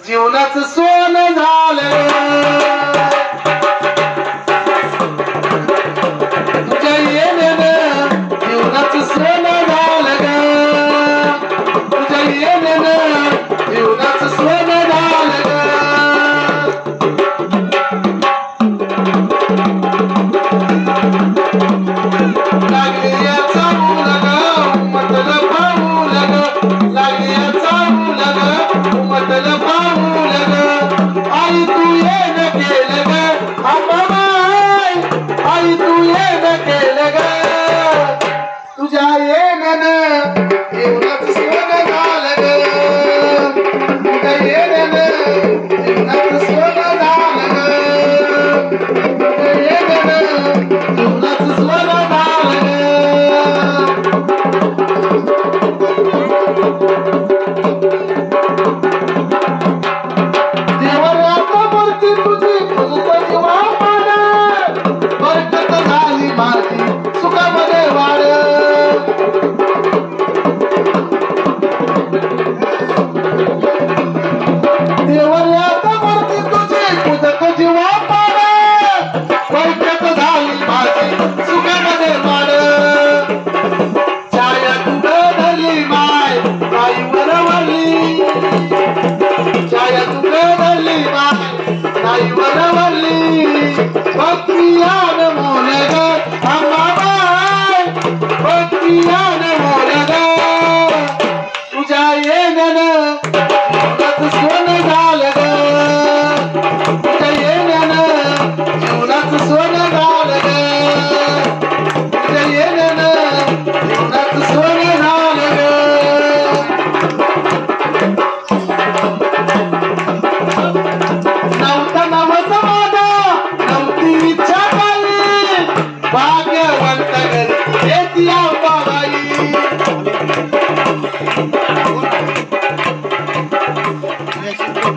जीवनाचं सोनं झालं तुझ्या येण्यानं जीवनाचं सोनं झालं ग तुझ्या येण्यानं जीवनाचं सोनं झालं ग लागली याचा मुलग उमटलं पाऊल ग लागली याचा मुलग उमटलं पाऊल ग आई तू येणं केलं ग आम्हाबाई आई तू येणं केलं ग तुझ्या येण्यानं जीवनाचं सोनं झालं ग तुझ्या येण्यानं जीवनाचं सोनं झालं ग तुझ्या येण्यानं जीवनाचं सोनं झालं ग देवराचा मूर्ती तुझी तुझं जीवा पाड बरकत झाली माझी सुखामध्ये वाढ देवराचा मूर्ती तुझी तुझं जीवा पाड बरकत झाली माझी सुखामध्ये वाढ छाया तुझं धरली माय आई वरवली छाया तुझं धरली माय आई वरवली भक्तियान मोल ग आम्हाबाई भक्तियान मोल ग तुझ्या येण्यानं जीवनाचं सोनं झालं ग तुझ्या येण्यानं जीवनाचं सोनं झालं ग तुझ्या येण्यानं जीवनाचं सोनं झालं ग नव्हता नवस माझा नव्हती इच्छा काही भाग्यवंत घरी येती अंबाबाई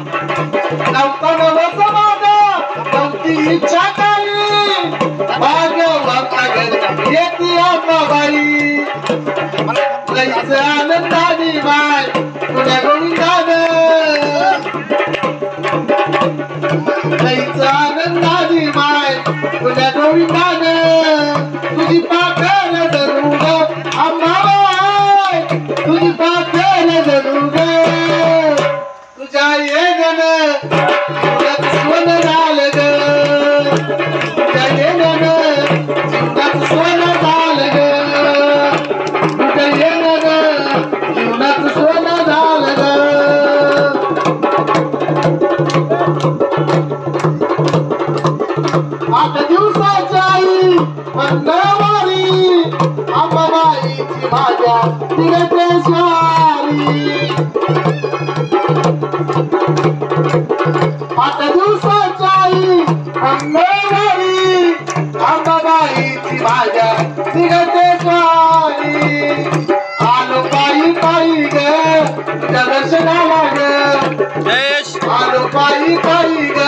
नव्हता नवस माझा नव्हती इच्छा काही भाग्यवंत घरी येती अंबाबाई लईच आनंदानी माय तुझ्या गोविंदानं लईच आनंदानी माय तुझ्या गोविंदानं तुझी पाखर धरू ग आम्हाबाई तुझी पाखर धरू ग तुझ्या येण्यानं जीवनाचं सोनं झालं ग तुझ्या येण्यानं जीवनाचं सोनं झालं ग तुझ्या येण्यानं जीवनाचं सोनं झालं ग आठ दिवसाची आई मंगळवारी अंबाबाईची माझ्या निघते स्वारी आठ दिवसाची आई मंगळवारी अंबाबाईची माझ्या निघते स्वारी आलो पायी पायी ग तुझ्या दर्शनाला ग आलो पायी पायी ग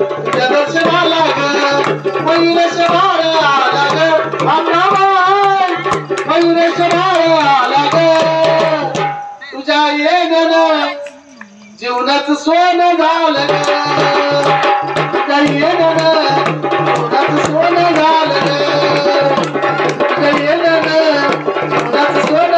तुझ्या दर्शनाला ग मयुरेश बाळ आला ग आम्हाबाई मयुरेश बाळ आला ग तुझ्या येण्यानं जीवनाचं सोनं झालं ग तुझ्या येण्यानं जीवनाचं सोनं झालं ग तुझ्या येण्यानं जीवनाचं सोनं